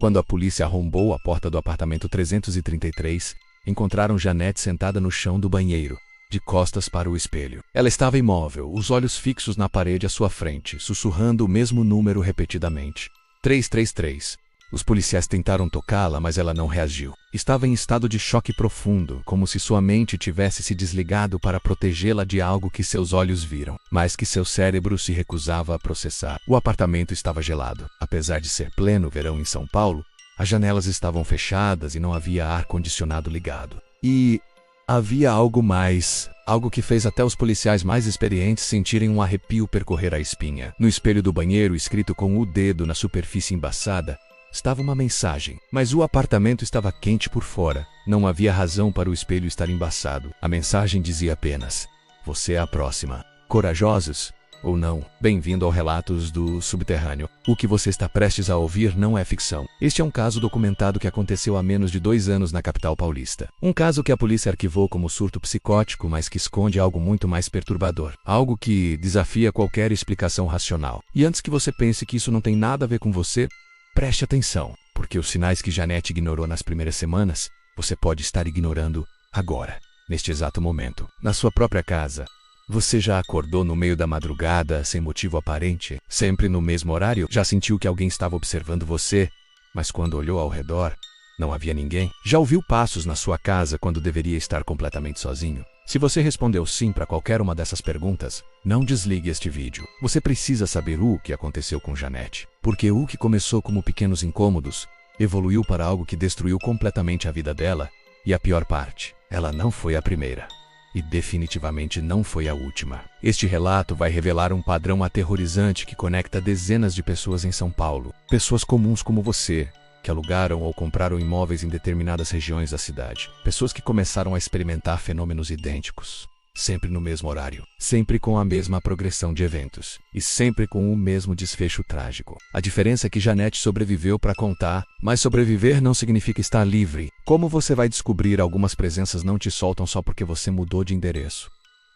Quando a polícia arrombou a porta do apartamento 333, encontraram Janete sentada no chão do banheiro, de costas para o espelho. Ela estava imóvel, os olhos fixos na parede à sua frente, sussurrando o mesmo número repetidamente. 333. Os policiais tentaram tocá-la, mas ela não reagiu. Estava em estado de choque profundo, como se sua mente tivesse se desligado para protegê-la de algo que seus olhos viram, mas que seu cérebro se recusava a processar. O apartamento estava gelado. Apesar de ser pleno verão em São Paulo, as janelas estavam fechadas e não havia ar-condicionado ligado. E havia algo mais, algo que fez até os policiais mais experientes sentirem um arrepio percorrer a espinha. No espelho do banheiro, escrito com o dedo na superfície embaçada, estava uma mensagem, mas o apartamento estava quente por fora. Não havia razão para o espelho estar embaçado. A mensagem dizia apenas: você é a próxima. Corajosos? Ou não? Bem-vindo ao Relatos do Subterrâneo. O que você está prestes a ouvir não é ficção. Este é um caso documentado que aconteceu há menos de 2 anos na capital paulista. Um caso que a polícia arquivou como surto psicótico, mas que esconde algo muito mais perturbador. Algo que desafia qualquer explicação racional. E antes que você pense que isso não tem nada a ver com você, preste atenção, porque os sinais que Janete ignorou nas primeiras semanas, você pode estar ignorando agora, neste exato momento. Na sua própria casa, você já acordou no meio da madrugada, sem motivo aparente, sempre no mesmo horário? Já sentiu que alguém estava observando você, mas quando olhou ao redor, não havia ninguém? Já ouviu passos na sua casa quando deveria estar completamente sozinho? Se você respondeu sim para qualquer uma dessas perguntas, não desligue este vídeo. Você precisa saber o que aconteceu com Janete. Porque o que começou como pequenos incômodos, evoluiu para algo que destruiu completamente a vida dela. E a pior parte, ela não foi a primeira. E definitivamente não foi a última. Este relato vai revelar um padrão aterrorizante que conecta dezenas de pessoas em São Paulo. Pessoas comuns como você, que alugaram ou compraram imóveis em determinadas regiões da cidade. Pessoas que começaram a experimentar fenômenos idênticos, sempre no mesmo horário, sempre com a mesma progressão de eventos, e sempre com o mesmo desfecho trágico. A diferença é que Janete sobreviveu para contar, mas sobreviver não significa estar livre. Como você vai descobrir, algumas presenças não te soltam só porque você mudou de endereço.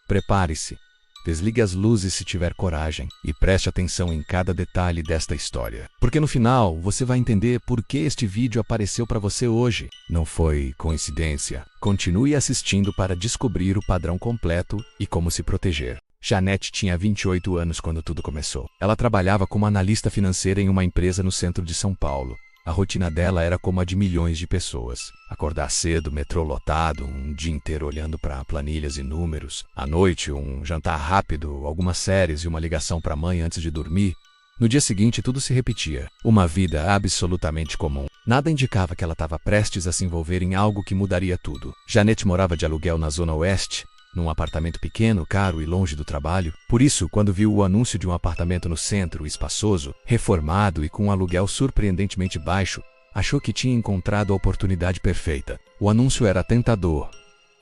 Prepare-se. Desligue as luzes se tiver coragem e preste atenção em cada detalhe desta história. Porque no final, você vai entender por que este vídeo apareceu para você hoje. Não foi coincidência. Continue assistindo para descobrir o padrão completo e como se proteger. Janete tinha 28 anos quando tudo começou. Ela trabalhava como analista financeira em uma empresa no centro de São Paulo. A rotina dela era como a de milhões de pessoas. Acordar cedo, metrô lotado, um dia inteiro olhando para planilhas e números. À noite, um jantar rápido, algumas séries e uma ligação para a mãe antes de dormir. No dia seguinte, tudo se repetia. Uma vida absolutamente comum. Nada indicava que ela estava prestes a se envolver em algo que mudaria tudo. Janete morava de aluguel na Zona Oeste, num apartamento pequeno, caro e longe do trabalho. Por isso, quando viu o anúncio de um apartamento no centro, espaçoso, reformado e com um aluguel surpreendentemente baixo, achou que tinha encontrado a oportunidade perfeita. O anúncio era tentador,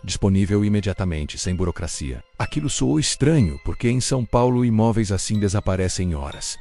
disponível imediatamente, sem burocracia. Aquilo soou estranho, porque em São Paulo imóveis assim desaparecem em horas.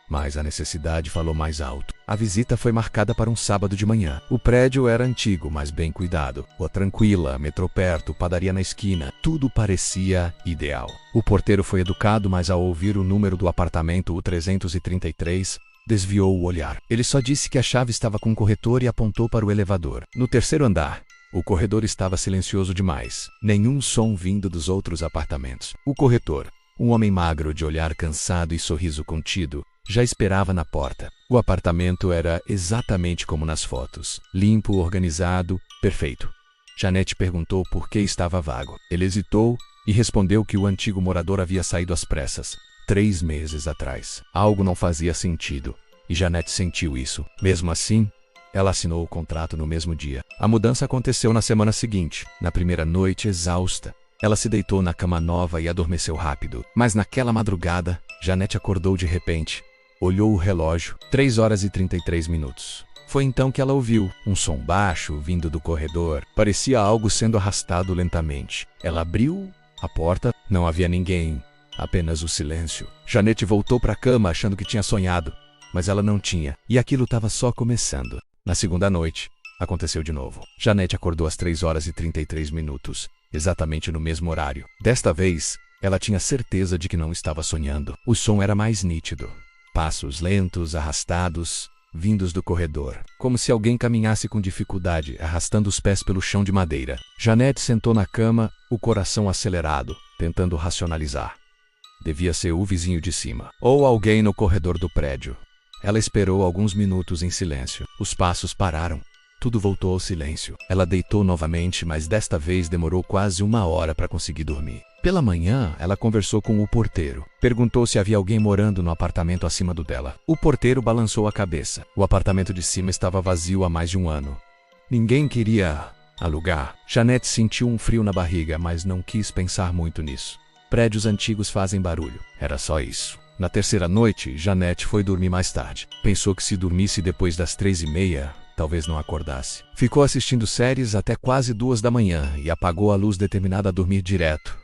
Mas a necessidade falou mais alto. A visita foi marcada para um sábado de manhã. O prédio era antigo, mas bem cuidado. Rua tranquila, metrô perto, padaria na esquina. Tudo parecia ideal. O porteiro foi educado, mas ao ouvir o número do apartamento, o 333, desviou o olhar. Ele só disse que a chave estava com o corretor e apontou para o elevador. No terceiro andar, o corredor estava silencioso demais. Nenhum som vindo dos outros apartamentos. O corretor, um homem magro de olhar cansado e sorriso contido, já esperava na porta. O apartamento era exatamente como nas fotos. Limpo, organizado, perfeito. Janete perguntou por que estava vago. Ele hesitou e respondeu que o antigo morador havia saído às pressas, 3 meses atrás. Algo não fazia sentido, e Janete sentiu isso. Mesmo assim, ela assinou o contrato no mesmo dia. A mudança aconteceu na semana seguinte. Na primeira noite, exausta, ela se deitou na cama nova e adormeceu rápido. Mas naquela madrugada, Janete acordou de repente. Olhou o relógio, 3h33. Foi então que ela ouviu um som baixo vindo do corredor. Parecia algo sendo arrastado lentamente. Ela abriu a porta, não havia ninguém, apenas o silêncio. Janete voltou para a cama achando que tinha sonhado, mas ela não tinha, e aquilo estava só começando. Na segunda noite, aconteceu de novo. Janete acordou às 3h33, exatamente no mesmo horário. Desta vez, ela tinha certeza de que não estava sonhando. O som era mais nítido. Passos lentos, arrastados, vindos do corredor, como se alguém caminhasse com dificuldade, arrastando os pés pelo chão de madeira. Janete sentou na cama, o coração acelerado, tentando racionalizar. Devia ser o vizinho de cima, ou alguém no corredor do prédio. Ela esperou alguns minutos em silêncio. Os passos pararam. Tudo voltou ao silêncio. Ela deitou novamente, mas desta vez demorou quase 1 hora para conseguir dormir. Pela manhã, ela conversou com o porteiro. Perguntou se havia alguém morando no apartamento acima do dela. O porteiro balançou a cabeça. O apartamento de cima estava vazio há mais de 1 ano. Ninguém queria alugar. Janete sentiu um frio na barriga, mas não quis pensar muito nisso. Prédios antigos fazem barulho. Era só isso. Na terceira noite, Janete foi dormir mais tarde. Pensou que se dormisse depois das 3h30, talvez não acordasse. Ficou assistindo séries até quase 2 da manhã e apagou a luz determinada a dormir direto.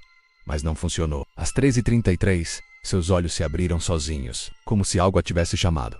Mas não funcionou. Às 3h33, seus olhos se abriram sozinhos, como se algo a tivesse chamado.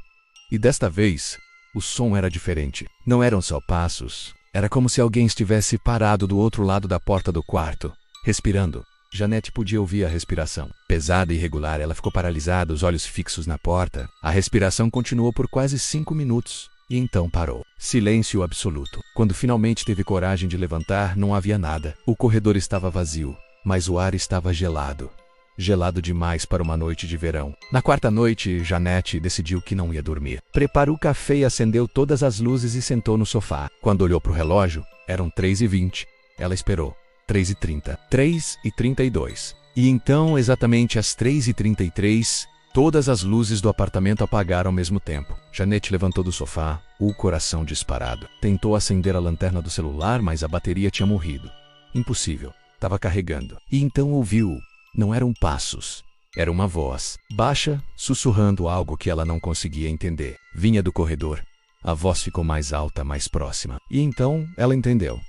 E desta vez, o som era diferente. Não eram só passos. Era como se alguém estivesse parado do outro lado da porta do quarto, respirando. Janete podia ouvir a respiração. Pesada e irregular, ela ficou paralisada, os olhos fixos na porta. A respiração continuou por quase 5 minutos. E então parou. Silêncio absoluto. Quando finalmente teve coragem de levantar, não havia nada. O corredor estava vazio, mas o ar estava gelado. Gelado demais para uma noite de verão. Na quarta noite, Janete decidiu que não ia dormir. Preparou o café e acendeu todas as luzes e sentou no sofá. Quando olhou para o relógio, eram 3h20. Ela esperou. 3h30. 3h32. E então, exatamente às 3h33, todas as luzes do apartamento apagaram ao mesmo tempo. Janete levantou do sofá, o coração disparado. Tentou acender a lanterna do celular, mas a bateria tinha morrido. Impossível. Estava carregando. E então ouviu. Não eram passos. Era uma voz, baixa, sussurrando algo que ela não conseguia entender. Vinha do corredor. A voz ficou mais alta, mais próxima. E então ela entendeu.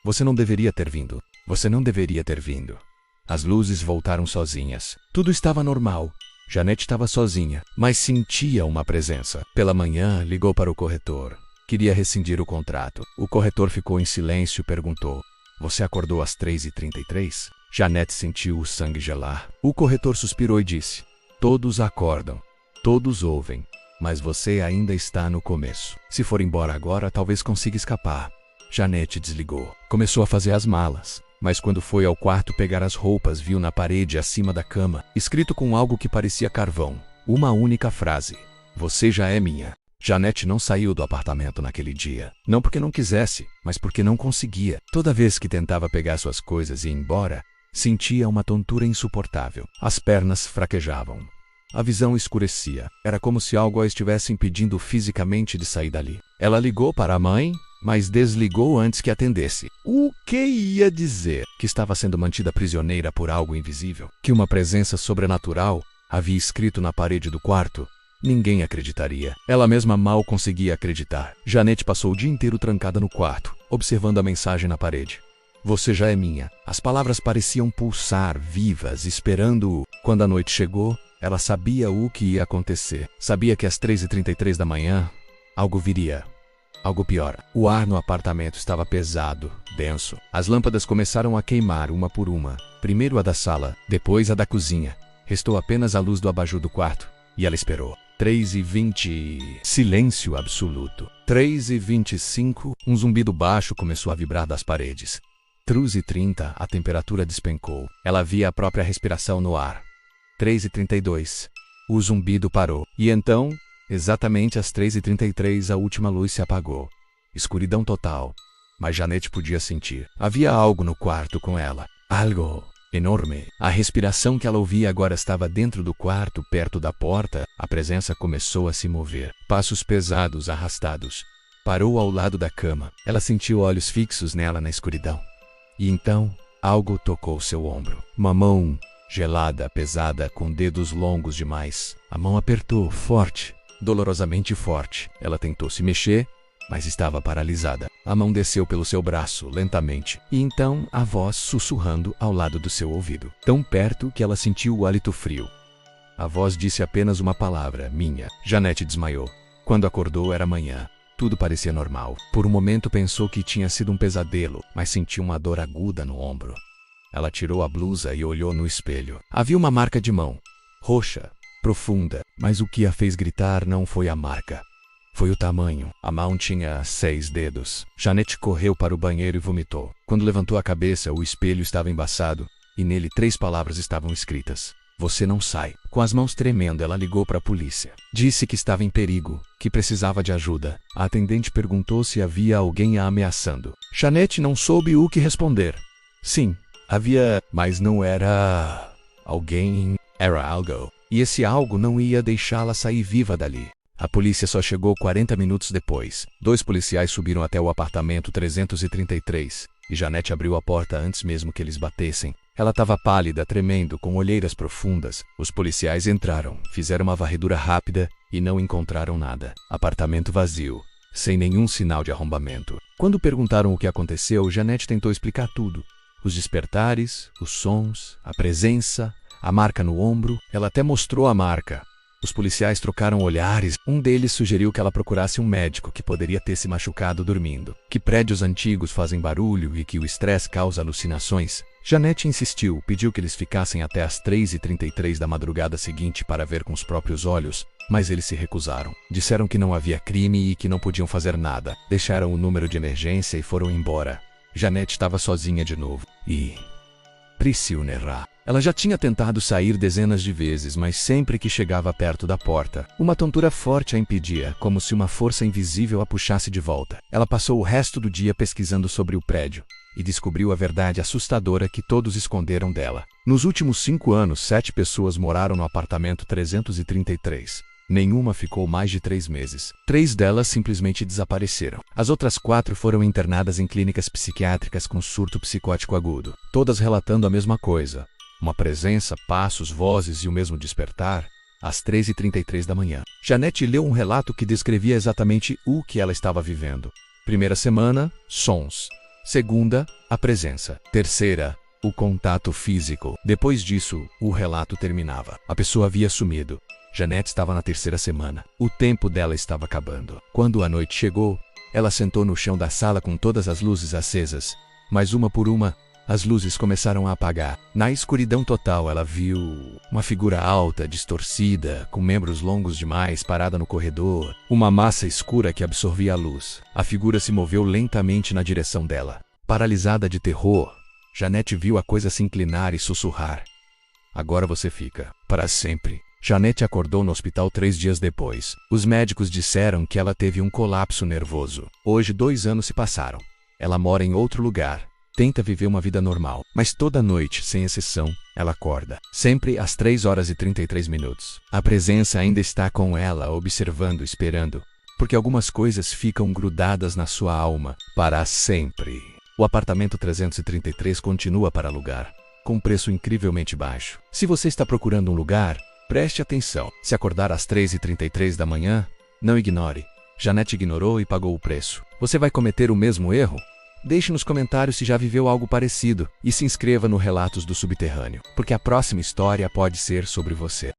Você não deveria ter vindo. Você não deveria ter vindo. As luzes voltaram sozinhas. Tudo estava normal. Janete estava sozinha, mas sentia uma presença. Pela manhã, ligou para o corretor. Queria rescindir o contrato. O corretor ficou em silêncio e perguntou: Você acordou às 3h33? Janete sentiu o sangue gelar. O corretor suspirou e disse: Todos acordam. Todos ouvem. Mas você ainda está no começo. Se for embora agora, talvez consiga escapar. Janete desligou. Começou a fazer as malas. Mas quando foi ao quarto pegar as roupas, viu na parede acima da cama, escrito com algo que parecia carvão, uma única frase: Você já é minha. Janete não saiu do apartamento naquele dia. Não porque não quisesse, mas porque não conseguia. Toda vez que tentava pegar suas coisas e ir embora, sentia uma tontura insuportável. As pernas fraquejavam. A visão escurecia. Era como se algo a estivesse impedindo fisicamente de sair dali. Ela ligou para a mãe, mas desligou antes que atendesse. O que ia dizer? Que estava sendo mantida prisioneira por algo invisível? Que uma presença sobrenatural havia escrito na parede do quarto? Ninguém acreditaria. Ela mesma mal conseguia acreditar. Janete passou o dia inteiro trancada no quarto, observando a mensagem na parede. Você já é minha. As palavras pareciam pulsar, vivas, esperando-o. Quando a noite chegou, ela sabia o que ia acontecer. Sabia que às 3h33 da manhã, algo viria. Algo pior. O ar no apartamento estava pesado, denso. As lâmpadas começaram a queimar uma por uma. Primeiro a da sala, depois a da cozinha. Restou apenas a luz do abajur do quarto. E ela esperou. 3h20. Silêncio absoluto. 3h25. Um zumbido baixo começou a vibrar das paredes. 3h30. A temperatura despencou. Ela via a própria respiração no ar. 3h32. O zumbido parou. E então, exatamente às 3h33, a última luz se apagou. Escuridão total. Mas Janete podia sentir. Havia algo no quarto com ela. Algo enorme. A respiração que ela ouvia agora estava dentro do quarto, perto da porta. A presença começou a se mover. Passos pesados, arrastados. Parou ao lado da cama. Ela sentiu olhos fixos nela na escuridão. E então, algo tocou seu ombro. Uma mão gelada, pesada, com dedos longos demais. A mão apertou, forte. Dolorosamente forte. Ela tentou se mexer, mas estava paralisada. A mão desceu pelo seu braço, lentamente. E então, a voz sussurrando ao lado do seu ouvido. Tão perto que ela sentiu o hálito frio. A voz disse apenas uma palavra, minha. Janete desmaiou. Quando acordou, era manhã. Tudo parecia normal. Por um momento pensou que tinha sido um pesadelo, mas sentiu uma dor aguda no ombro. Ela tirou a blusa e olhou no espelho. Havia uma marca de mão. Roxa. Profunda, mas o que a fez gritar não foi a marca. Foi o tamanho. A mão tinha 6 dedos. Janete correu para o banheiro e vomitou. Quando levantou a cabeça, o espelho estava embaçado e nele 3 palavras estavam escritas: "Você não sai." Com as mãos tremendo, ela ligou para a polícia. Disse que estava em perigo, que precisava de ajuda. A atendente perguntou se havia alguém a ameaçando. Janete não soube o que responder. Sim, havia, mas não era alguém, era algo. E esse algo não ia deixá-la sair viva dali. A polícia só chegou 40 minutos depois. 2 policiais subiram até o apartamento 333 e Janete abriu a porta antes mesmo que eles batessem. Ela estava pálida, tremendo, com olheiras profundas. Os policiais entraram, fizeram uma varredura rápida e não encontraram nada. Apartamento vazio, sem nenhum sinal de arrombamento. Quando perguntaram o que aconteceu, Janete tentou explicar tudo. Os despertares, os sons, a presença, a marca no ombro. Ela até mostrou a marca. Os policiais trocaram olhares. Um deles sugeriu que ela procurasse um médico que poderia ter se machucado dormindo, que prédios antigos fazem barulho e que o estresse causa alucinações. Janete insistiu, pediu que eles ficassem até as 3h33 da madrugada seguinte para ver com os próprios olhos, mas eles se recusaram. Disseram que não havia crime e que não podiam fazer nada. Deixaram o número de emergência e foram embora. Janete estava sozinha de novo. E Priscila. Ela já tinha tentado sair dezenas de vezes, mas sempre que chegava perto da porta, uma tontura forte a impedia, como se uma força invisível a puxasse de volta. Ela passou o resto do dia pesquisando sobre o prédio e descobriu a verdade assustadora que todos esconderam dela. Nos últimos 5 anos, 7 pessoas moraram no apartamento 333. Nenhuma ficou mais de 3 meses. 3 delas simplesmente desapareceram. As outras 4 foram internadas em clínicas psiquiátricas com surto psicótico agudo, todas relatando a mesma coisa. Uma presença, passos, vozes e o mesmo despertar, às 3h33 da manhã. Janete leu um relato que descrevia exatamente o que ela estava vivendo. Primeira semana, sons. Segunda, a presença. Terceira, o contato físico. Depois disso, o relato terminava. A pessoa havia sumido. Janete estava na 3ª semana. O tempo dela estava acabando. Quando a noite chegou, ela sentou no chão da sala com todas as luzes acesas, mas uma por uma, as luzes começaram a apagar. Na escuridão total, ela viu uma figura alta, distorcida, com membros longos demais, parada no corredor. Uma massa escura que absorvia a luz. A figura se moveu lentamente na direção dela. Paralisada de terror, Janete viu a coisa se inclinar e sussurrar: "Agora você fica, para sempre." Janete acordou no hospital 3 dias depois. Os médicos disseram que ela teve um colapso nervoso. Hoje 2 anos se passaram. Ela mora em outro lugar. Tenta viver uma vida normal, mas toda noite, sem exceção, ela acorda. Sempre às 3h33. A presença ainda está com ela, observando, esperando, porque algumas coisas ficam grudadas na sua alma para sempre. O apartamento 333 continua para alugar, com preço incrivelmente baixo. Se você está procurando um lugar, preste atenção. Se acordar às 3h33 da manhã, não ignore. Janete ignorou e pagou o preço. Você vai cometer o mesmo erro? Deixe nos comentários se já viveu algo parecido e se inscreva no Relatos do Subterrâneo, porque a próxima história pode ser sobre você.